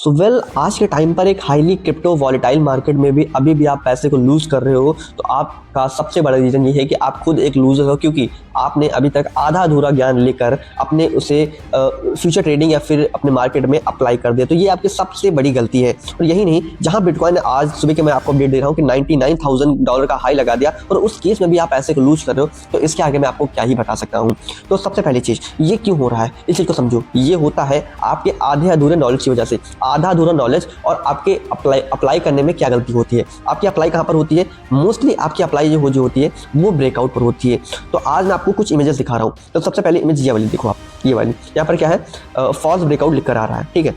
So well आज के time पर एक हाईली क्रिप्टो वॉलेटाइल मार्केट में भी अभी भी आप पैसे को लूज कर रहे हो, तो आपका सबसे बड़ा रीज़न ये है कि आप खुद एक लूजर हो, क्योंकि आपने अभी तक आधा अधूरा ज्ञान लेकर अपने उसे फ्यूचर ट्रेडिंग या फिर अपने मार्केट में अप्लाई कर दिया। तो ये आपकी सबसे बड़ी गलती है। और यही नहीं, जहां बिटकॉइन ने आज सुबह के मैं आपको अपडेट दे रहा हूँ कि $99,000 का हाई लगा दिया और उस केस में भी आप पैसे को लूज कर रहे हो, तो इसके आगे मैं आपको क्या ही बता सकता हूँ। तो सबसे पहली चीज़, ये क्यों हो रहा है इस चीज़ को समझो। ये होता है आपके आधे अधूरे नॉलेज की वजह से। आधा अधूरा नॉलेज और आपके अप्लाई करने में क्या गलती होती है। आपकी अप्लाई कहाँ पर होती है? मोस्टली आपकी अप्लाई जो होती है वो ब्रेकआउट पर होती है। तो आज मैं आपको कुछ इमेजेस दिखा रहा हूँ। तो सबसे पहले इमेज ये वाली देखो आप, ये वाली यहाँ पर क्या है, फॉल्स ब्रेकआउट लिख कर आ रहा है, ठीक है।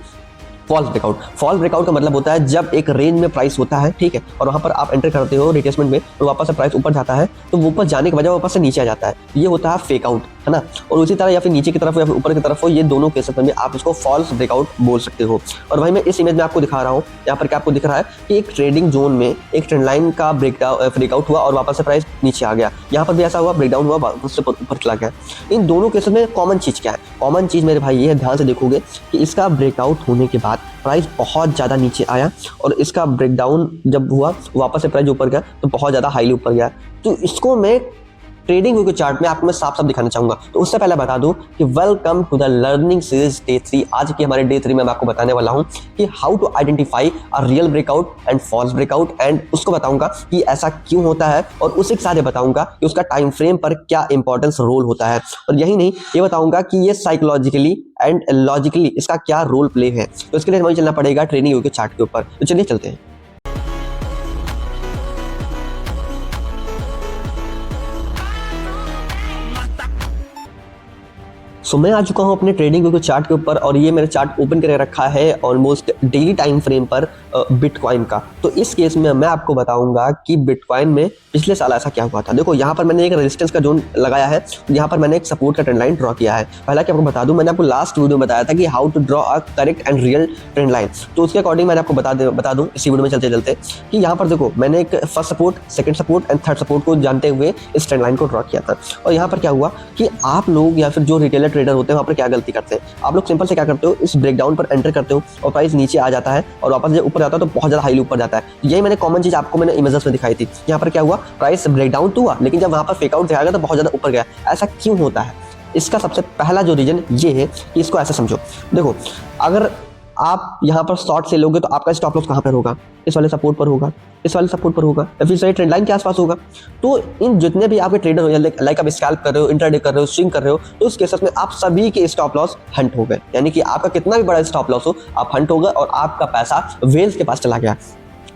फॉल्स ब्रेकआउट का मतलब होता है जब एक रेंज में प्राइस होता है, ठीक है, और वहाँ पर आप एंटर करते हो रिट्रेसमेंट में, तो वापस से प्राइस ऊपर जाता है, तो वो ऊपर जाने के बजाय वापस से नीचे आ जाता है। ये होता है फेक आउट, है ना। और उसी तरह या फिर नीचे की तरफ या फिर ऊपर की तरफ हो, ये दोनों केसेस में आप इसको फॉल्स ब्रेकआउट बोल सकते हो। और भाई मैं इस इमेज में आपको दिखा रहा हूँ, यहाँ पर क्या आपको दिख रहा है कि एक ट्रेडिंग जोन में एक ट्रेंड लाइन का ब्रेकआउट हुआ और वापस से प्राइस नीचे आ गया। यहाँ पर भी ऐसा हुआ, ब्रेकडाउन हुआ, उससे ऊपर चला गया। इन दोनों केसेस में कॉमन चीज़ क्या है? कॉमन चीज़ मेरे भाई ये है, ध्यान से देखोगे कि इसका ब्रेकआउट होने के बाद प्राइस बहुत ज़्यादा नीचे आया और इसका ब्रेकडाउन जब हुआ वापस से प्राइस ऊपर गया तो बहुत ज़्यादा हाईली ऊपर गया। तो इसको मैं ट्रेडिंग व्यू के चार्ट में आपको मैं साफ साफ दिखाना चाहूंगा। तो उससे पहले बता दूं कि welcome to the learning series day 3। आज की हमारे डे 3 में मैं आपको बताने वाला हूं कि how to identify a real breakout and false breakout, and उसको बताऊंगा कि ऐसा क्यों होता है और उसी के साथ बताऊंगा कि उसका टाइम फ्रेम पर क्या इंपॉर्टेंस रोल होता है। और यही नहीं, ये बताऊंगा कि ये साइकोलॉजिकली एंड लॉजिकली इसका क्या रोल प्ले है। तो इसके लिए हमें चलना पड़ेगा ट्रेडिंग व्यू के चार्ट के ऊपर। तो चलिए चलते हैं। सो मैं आ चुका हूं अपने ट्रेडिंग व्यू के चार्ट के ऊपर और ये मेरा चार्ट ओपन करके रखा है ऑलमोस्ट डेली टाइम फ्रेम पर बिटकॉइन का। तो इस केस में मैं आपको बताऊंगा कि बिटकॉइन में पिछले साल ऐसा क्या हुआ था। देखो यहाँ पर मैंने एक रेजिस्टेंस का जोन लगाया है, यहाँ पर मैंने एक सपोर्ट का ट्रेंड लाइन ड्रॉ किया है। हालांकि आपको बता दूं, मैंने आपको लास्ट वीडियो में बताया था कि how to draw a correct and real trend line. तो उसके अकॉर्डिंग मैंने आपको बता दूं इसी वीडियो में चलते चलते कि यहाँ पर देखो मैंने एक first support, second support and third support को जानते हुए इस ट्रेंड लाइन को ड्रॉ किया था। और यहाँ पर क्या हुआ कि आप लोग या फिर जो रिटेलर ट्रेडर होते हैं वहाँ पर क्या गलती करते हैं, आप लोग सिंपल से क्या करते हो, इस ब्रेकडाउन पर एंटर करते हो और प्राइस नीचे आ जाता है और वापस जब ऊपर जाता है तो बहुत ज़्यादा हाईली ऊपर जाता है। यही मैंने कॉमन चीज़ आपको मैंने इमेजेस में दिखाई थी। यहाँ पर क्या हुआ, प्राइस ब्रेकडाउन तो हुआ लेकिन जब वहाँ पर फेकआउट दिखाया गया तो बहुत ज़्यादा ऊपर गया। ऐसा क्यों होता है? इसका सबसे पहला जो रीजन ये है कि इसको ऐसा समझो। देखो, अगर आप यहाँ पर शॉर्ट से लोगे तो आपका स्टॉप लॉस कहाँ पर होगा? इस वाले सपोर्ट पर होगा, इस वाले सपोर्ट पर होगा, या फिर सही ट्रेंड लाइन के आसपास होगा। तो इन जितने भी आपके ट्रेडर हो, लाइक आप स्कैल्प कर रहे हो, इंट्राडे कर रहे हो, स्विंग कर रहे हो, तो उस केसेस में आप सभी के स्टॉप लॉस हंट हो गए। यानी कि आपका कितना भी बड़ा स्टॉप लॉस हो, आप हंट हो गए और आपका पैसा वेल्स के पास चला गया।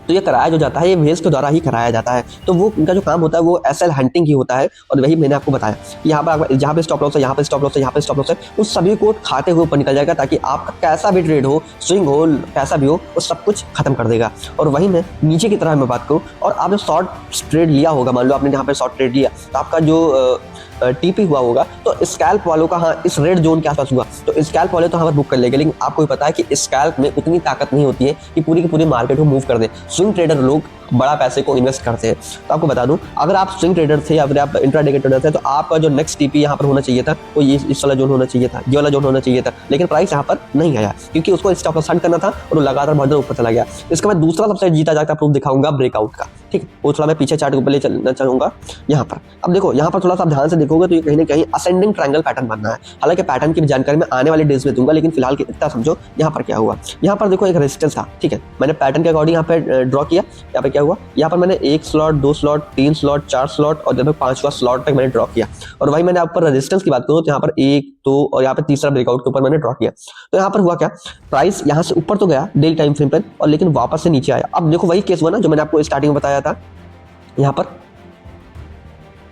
तो ये कराया जो जाता है, ये वेल्स के द्वारा ही कराया जाता है। तो वो उनका जो काम होता है वो एसएल हंटिंग ही होता है। और वही मैंने आपको बताया कि यहाँ पर जहाँ पे स्टॉप लॉस है, यहाँ पे स्टॉप लॉस है, यहाँ पे स्टॉप लॉस है, उस सभी को खाते हुए ऊपर निकल जाएगा, ताकि आपका कैसा भी ट्रेड हो, स्विंग हो, कैसा भी हो, वो सब कुछ खत्म कर देगा। और वही मैं नीचे की तरह मैं बात करूँ, और आप जो शॉर्ट ट्रेड लिया होगा, मान लो आपने यहाँ पे शॉर्ट ट्रेड लिया, तो आपका जो टीपी हुआ होगा, तो स्कैल्प वालों का हाँ इस रेड जोन के आसपास हुआ, तो स्कैल्प वाले तो यहाँ पर बुक कर लेंगे। लेकिन आपको भी पता है कि स्कैल्प में उतनी ताकत नहीं होती है कि पूरी की पूरी मार्केट को मूव कर दे। स्विंग ट्रेडर लोग बड़ा पैसे को इन्वेस्ट करते हैं। तो आपको बता दूं, अगर आप स्विंग ट्रेडर थे या फिर आप इंट्राडे के ट्रेडर थे, तो आपका जो नेक्स्ट टीपी यहाँ पर होना चाहिए था वो ये इस वाला जोन होना चाहिए था, ये वाला जोन होना चाहिए था। लेकिन प्राइस यहाँ पर नहीं आया क्योंकि उसको स्टॉप लॉस हट करना था और वो लगातार बहुत ऊपर चला गया। इसका मैं दूसरा सबसे जीता जाता प्रूफ दिखाऊंगा ब्रेकआउट का, ठीक है। वो थोड़ा मैं पीछे चार्ट के ऊपर ले चलना चाहूंगा यहाँ पर। अब देखो, यहाँ पर थोड़ा सा ध्यान से देखोगे तो ये कहीं ना कहीं असेंडिंग ट्रायंगल पैटर्न बनना है। हालांकि पैटर्न की भी जानकारी मैं आने वाले डेज में दूंगा, लेकिन फिलहाल इतना समझो यहाँ पर क्या हुआ। यहाँ पर देखो एक रेजिस्टेंस था, ठीक है, मैंने पैटर्न के अकॉर्डिंग यहाँ पे ड्रॉ किया। यहाँ पर क्या हुआ, यहाँ पर मैंने 1 स्लॉट, 2 स्लॉट, 3 स्लॉट, 4 स्लॉट और जब 5वां स्लॉट तक मैंने ड्रॉ किया। और वही मैंने ऊपर रेजिस्टेंस की बात करूँ तो यहाँ पर 1, 2 और यहाँ पे तीसरा ब्रेकआउट के ऊपर मैंने ड्रॉ किया। तो यहाँ पर हुआ क्या, प्राइस यहाँ से ऊपर तो गया डेली टाइम फ्रेम पर, और लेकिन वापस से नीचे आया। अब देखो वही केस हुआ ना जो मैंने आपको स्टार्टिंग में बताया था यहाँ पर,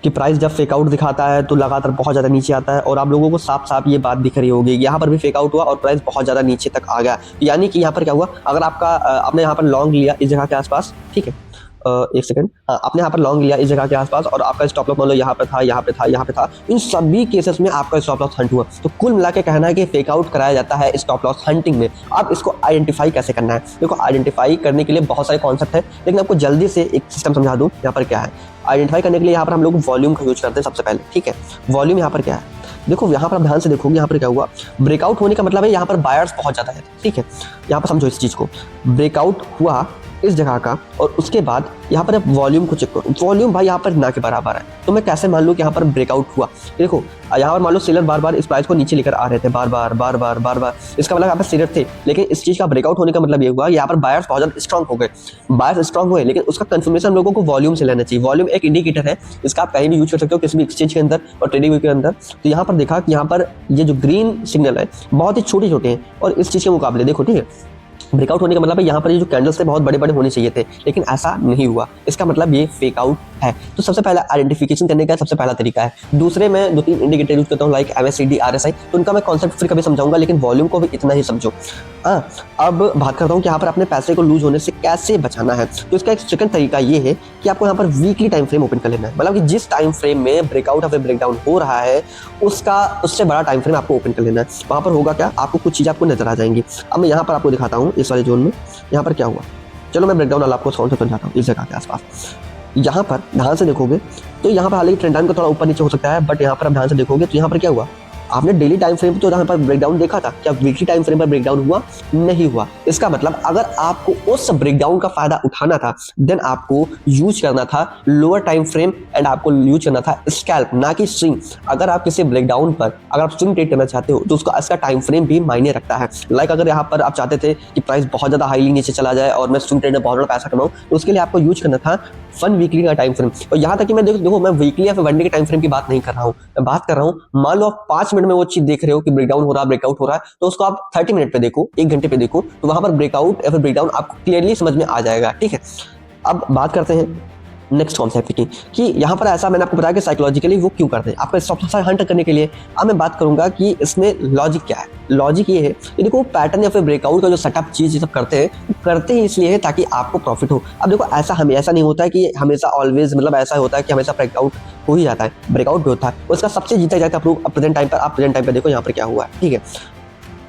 कि प्राइस जब फेकआउट दिखाता है तो लगातार बहुत ज़्यादा नीचे आता है। और आप लोगों को साफ साफ ये बात दिख रही होगी, यहाँ पर भी फेकआउट हुआ और प्राइस बहुत ज़्यादा नीचे तक आ गया। यानी कि यहाँ पर क्या हुआ, अगर आपने यहाँ पर लॉन्ग लिया इस जगह के आसपास, ठीक है, एक सेकंड, हाँ, आपने यहाँ पर लॉन्ग लिया इस जगह के आसपास और आपका स्टॉप लॉस मान लो यहाँ पे था, यहाँ पे था, यहाँ पे था, इन सभी केसेस में आपका स्टॉप लॉस हंट हुआ। तो कुल मिला के कहना है कि फेकआउट कराया जाता है स्टॉप लॉस हंटिंग में। अब इसको आइडेंटिफाई कैसे करना है? देखो, आइडेंटिफाई करने के लिए बहुत सारे कॉन्सेप्ट है, लेकिन आपको जल्दी से एक सिस्टम समझा दूँ। यहाँ पर क्या है, आइडेंटिफाई करने के लिए यहाँ पर हम लोग वॉल्यूम का यूज करते हैं सबसे पहले, ठीक है। वॉल्यूम यहाँ पर क्या है, देखो यहाँ पर आप ध्यान से देखोगे, यहाँ पर क्या हुआ, ब्रेकआउट होने का मतलब है यहाँ पर बायर्स बहुत ज़्यादा है, ठीक है। यहाँ पर समझो इस चीज़ को, ब्रेकआउट हुआ इस जगह का और उसके बाद यहाँ पर आप वॉल्यूम को चेक करो, वॉल्यूम भाई यहाँ पर ना के बराबर है। तो मैं कैसे मान लूँ कि यहाँ पर ब्रेकआउट हुआ? देखो यहाँ पर मान लो सेलर बार बार इस प्राइस को नीचे लेकर आ रहे थे, बार बार, इसका मतलब यहाँ पर सेलर थे, लेकिन इस चीज़ का ब्रेकआउट होने का मतलब ये हुआ यहाँ पर बायर्स बहुत ज़्यादा स्ट्रॉन्ग हो गए, बायर्स स्ट्रॉन्ग हुए, लेकिन उसका कंफर्मेशन लोगों को वॉल्यूम से लेना चाहिए। वॉल्यूम एक इंडिकेटर है, इसका आप कहीं भी यूज कर सकते हो, किसी भी एक्सचेंज के अंदर और ट्रेडिंग के अंदर। तो यहाँ पर देखा कि यहाँ पर ये जो ग्रीन सिग्नल है बहुत ही छोटे छोटे हैं, और इस चीज़ के मुकाबले देखो, ठीक है, ब्रेकआउट होने का मतलब है यहाँ पर ये जो कैंडल्स थे बहुत बड़े बड़े होने चाहिए थे, लेकिन ऐसा नहीं हुआ, इसका मतलब ये फेक आउट है। तो सबसे पहला आइडेंटिफिकेशन करने का सबसे पहला तरीका है। दूसरे मैं 2-3 इंडिकेटर यूज करता हूँ लाइक MACD RSI, तो उनका मैं कॉन्सेप्ट फिर कभी समझाऊंगा, लेकिन वॉल्यूम को भी इतना ही समझो। हाँ, अब बात करता हूँ कि यहाँ पर अपने पैसे को लूज होने से कैसे बचाना है। तो इसका एक सेकंड तरीका ये है कि आपको यहाँ पर वीकली टाइम फ्रेम ओपन कर लेना है, मतलब कि जिस टाइम फ्रेम में ब्रेकआउट या फिर ब्रेकडाउन हो रहा है उससे बड़ा टाइम फ्रेम आपको ओपन कर लेना है। वहाँ पर होगा क्या, आपको कुछ चीज़ आपको नजर आ जाएंगी। अब मैं यहाँ पर आपको दिखाता हूँ इस वाले जोन में यहाँ पर क्या हुआ। चलो मैं ब्रेकडाउन वाला आपको साउंड से समझाता हूँ। इस जगह के आसपास यहाँ पर ध्यान से देखोगे तो यहाँ पर हालांकि ट्रेंड लाइन का थोड़ा ऊपर नीचे हो सकता है, बट यहाँ पर आप ध्यान से देखोगे तो यहाँ पर क्या हुआ, आपने डेली टाइम फ्रेम तो यहाँ पर ब्रेकडाउन देखा था, क्या वीकली टाइम फ्रेम पर ब्रेकडाउन हुआ? नहीं हुआ। इसका मतलब अगर आपको उस ब्रेकडाउन का फायदा उठाना था देन आपको यूज करना था लोअर टाइम फ्रेम एंड आपको यूज करना था स्कैल्प, ना कि स्विंग। अगर आप किसी ब्रेकडाउन पर अगर आप स्विंग ट्रेड करना चाहते हो तो उसका इसका टाइम फ्रेम भी मायने रखता है। लाइक अगर यहाँ पर आप चाहते थे कि प्राइस बहुत ज़्यादा हाईली नीचे चला जाए और मैं स्विंग ट्रेड में बहुत बड़ा पैसा कमाऊँ, तो उसके लिए आपको यूज करना था 1 वीकली का टाइम फ्रेम। और यहाँ तक कि मैं देखो मैं वीकली या फिर 1 डे के टाइम फ्रेम की बात नहीं कर रहा हूँ, मैं बात कर रहा हूँ मान लो आप 5 मिनट में वो चीज देख रहे हो कि ब्रेकडाउन हो रहा है, ब्रेकआउट हो रहा है, तो उसको आप 30 मिनट पे देखो, 1 घंटे पे देखो, तो वहां पर ब्रेकआउट या फिर ब्रेकडाउन आपको क्लियरली समझ में आ जाएगा, ठीक है। अब बात करते हैं नेक्स्ट कॉन्सेप्ट की कि यहाँ पर ऐसा मैंने आपको बताया कि साइकोलॉजिकली वो क्यों करते हैं, आपका स्टॉप लॉस हंट करने के लिए। अब मैं बात करूंगा कि इसमें लॉजिक क्या है। लॉजिक ये है कि देखो पैटर्न या फिर ब्रेकआउट का जो सेटअप चीज ये सब करते हैं इसलिए है ताकि आपको प्रॉफिट हो। अब देखो ऐसा नहीं होता है कि हमेशा ऑलवेज, मतलब ऐसा होता है कि हमेशा ब्रेकआउट हो ही जाता है, ब्रेकआउट भी होता है, उसका सबसे जीता जाता है प्रूफ प्रेजेंट टाइम पर। आप प्रेजेंट टाइम पर देखो यहाँ पर क्या हुआ है, ठीक है।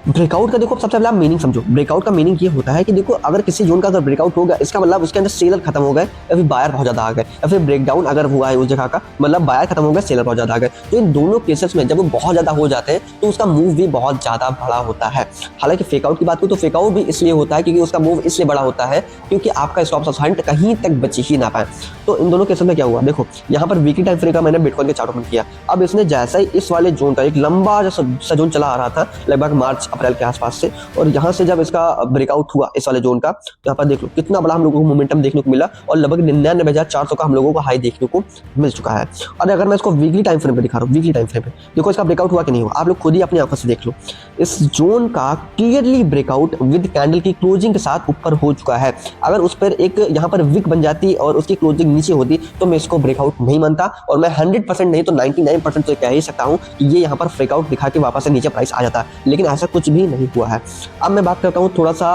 ब्रेकआउट का देखो सबसे पहले आप मीनिंग समझो। ब्रेकआउट का मीनिंग ये होता है कि देखो अगर किसी जोन का अगर ब्रेकआउट हो गया इसका मतलब उसके अंदर सेलर खत्म हो गए या फिर बायर बहुत ज्यादा आ गए, या फिर ब्रेकडाउन अगर हुआ है उस जगह का मतलब बायर खत्म हो गए, सेलर बहुत ज्यादा आ गए। तो इन दोनों केसेस में जब वो बहुत ज्यादा हो जाते हैं तो उसका मूव भी बहुत ज्यादा बड़ा होता है। हालांकि फेकआउट की बात करूँ तो फेकआउट भी इसलिए होता है क्योंकि उसका मूव इसलिए बड़ा होता है क्योंकि आपका स्टॉप लॉस हंट कहीं तक बच ही ना पाए। तो इन दोनों केसेस में क्या हुआ, देखो यहाँ पर वीकली टाइम फ्रेम का मैंने बिटकॉइन के चार्ट ओपन किया। अब इसने जैसा ही इस वाले जोन का एक लंबा सा जोन चला आ रहा था लगभग मार्च अप्रैल के आसपास से, और यहाँ से जब इसका ब्रेकआउट हुआ इस वाले जोन का, यहाँ पर देख लो कितना बड़ा हम लोगों को मोमेंटम देखने को मिला और लगभग 99,400 का हम लोगों को हाई देखने को मिल चुका है। और अगर मैं इसको वीकली टाइम फ्रेम पे दिखा रहा हूँ, वीकली टाइम फ्रेम पे देखो इसका ब्रेकआउट हुआ कि नहीं हुआ, आप लोग खुद ही अपनी आंखों से देख लो। इस जोन का क्लियरली ब्रेकआउट विद कैंडल की क्लोजिंग के साथ ऊपर हो चुका है। अगर उस पर एक यहाँ पर विक बन जाती और उसकी क्लोजिंग नीचे होती तो मैं इसको ब्रेकआउट नहीं मानता, और मैं 100% नहीं तो 99% तो कह ही सकता हूँ कि ये यहाँ पर ब्रेकआउट दिखा के वापस से नीचे प्राइस आ जाता है, लेकिन ऐसा कुछ भी नहीं हुआ है। अब मैं बात करता हूँ थोड़ा सा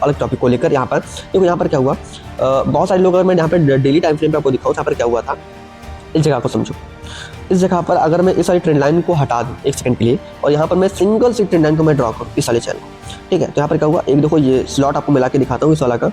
अलग टॉपिक को लेकर। यहाँ पर देखो यहाँ पर क्या हुआ, बहुत सारे लोग, अगर मैं यहाँ पर डेली टाइम फ्रेम पे आपको दिखाऊँ यहाँ पर क्या हुआ था, इस जगह को समझो। इस जगह पर अगर मैं इस वाली ट्रेंड लाइन को हटा दूँ 1 सेकंड के लिए और यहाँ पर मैं सिंगल सी ट्रेंड लाइन को मैं ड्रॉ करूँ इस वाले चैनल को, ठीक है। तो यहाँ पर क्या हुआ, एक देखो ये स्लॉट आपको मिला के दिखाता हूँ इस वाला का,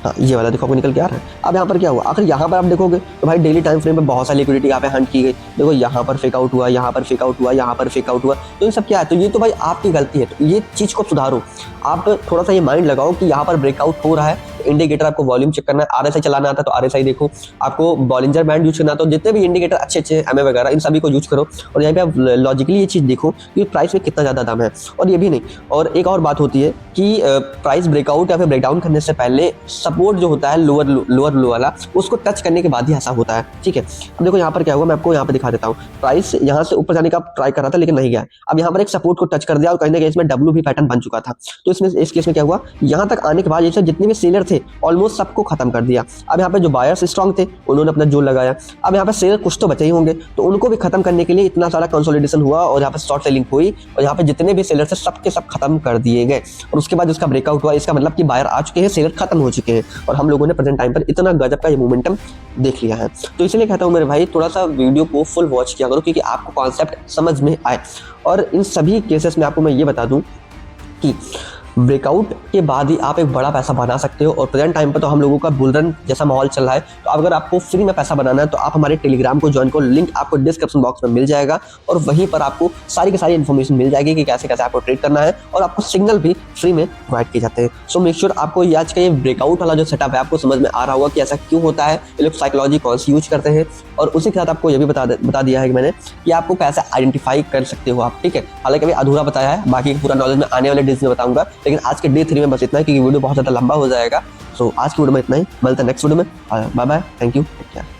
हाँ ये वाला देखो आपको निकल के आ रहा है। अब यहाँ पर क्या हुआ, आखिर यहाँ पर आप देखोगे तो भाई डेली टाइम फ्रेम पे बहुत सारी लिक्विडिटी यहाँ पे हंट की गई। देखो यहाँ पर फेकआउट हुआ, यहाँ पर फेकआउट हुआ, यहाँ पर फेकआउट हुआ, तो इन सब क्या है, तो ये तो भाई आपकी गलती है। तो ये चीज़ को सुधारो, आप थोड़ा सा ये माइंड लगाओ कि यहाँ पर ब्रेकआउट हो रहा है, इंडिकेटर आपको वॉल्यूम चेक करना है, RSI चलाना आता है तो RSI देखो, आपको बॉलिंजर बैंड यूज करना, तो जितने भी इंडिकेटर अच्छे MA वगैरह इन सभी को यूज करो, और यहाँ पे आप लॉजिकली ये चीज़ देखो कि प्राइस में कितना ज़्यादा दाम है। और ये भी नहीं, और एक और बात होती है कि प्राइस ब्रेकआउट या फिर ब्रेकडाउन करने से पहले सपोर्ट जो होता है लोअर लो वाला, उसको टच करने के बाद ही ऐसा होता है, ठीक है। अब देखो यहाँ पर क्या हुआ, मैं आपको यहाँ पर दिखा देता हूँ। प्राइस यहाँ से ऊपर जाने का ट्राई कर रहा था लेकिन नहीं गया। अब यहाँ पर एक सपोर्ट को टच कर दिया और कहीं ना कहीं इसमें W भी पैटर्न बन चुका था। तो इसमें इस केस में क्या हुआ, यहाँ तक आने के बाद जैसे जितने भी सेलर थे ऑलमोस्ट सबको खत्म कर दिया। अब यहाँ पे जो बायर्स स्ट्रॉन्ग थे उन्होंने अपना जोर लगाया। अब यहाँ पे सेलर कुछ तो बचे ही होंगे, तो उनको भी खत्म करने के लिए इतना सारा कंसोलिडेशन हुआ और यहाँ पे शॉर्ट सेलिंग हुई और यहाँ पे जितने भी सेलर थे सबके सब खत्म कर दिए गए। और उसके बाद उसका ब्रेकआउट हुआ, इसका मतलब कि बायर आ चुके हैं, सेलर खत्म हो चुके हैं, और हम लोगों ने प्रेजेंट टाइम पर इतना गजब का ये मोमेंटम देख लिया है। तो इसलिए कहता हूँ मेरे भाई थोड़ा सा वीडियो को फुल वॉच किया करो क्योंकि आपको कॉन्सेप्ट समझ में आए। और इन सभी केसेस में आपको मैं ये बता दूं कि ब्रेकआउट के बाद ही आप एक बड़ा पैसा बना सकते हो। और प्रेजेंट टाइम पर तो हम लोगों का बुल रन जैसा माहौल चल रहा है, तो अगर आपको फ्री में पैसा बनाना है तो आप हमारे टेलीग्राम को ज्वाइन करो, लिंक आपको डिस्क्रिप्शन बॉक्स में मिल जाएगा और वहीं पर आपको सारी की सारी इन्फॉर्मेशन मिल जाएगी कि कैसे कैसे आपको ट्रेड करना है, और आपको सिग्नल भी फ्री में प्रोवाइड किए जाते हैं। सो मेक श्योर आपको ये आज का ये ब्रेकआउट वाला जो सेटअप है आपको समझ में आ रहा होगा कि ऐसा क्यों होता है, ये लोग साइकोलॉजी कौन सी यूज करते हैं, और उसी के साथ आपको ये भी बता दिया है कि मैंने कि आपको कैसे आइडेंटिफाई कर सकते हो आप, ठीक है। हालांकि अभी अधूरा बताया है, बाकी पूरा नॉलेज में आने वाले डेज में बताऊंगा, लेकिन आज के डे 3 में बस इतना है क्योंकि वीडियो बहुत ज़्यादा लंबा हो जाएगा। सो आज की वीडियो में इतना ही, मिलते हैं नेक्स्ट वीडियो में। Bye bye, thank you, take care.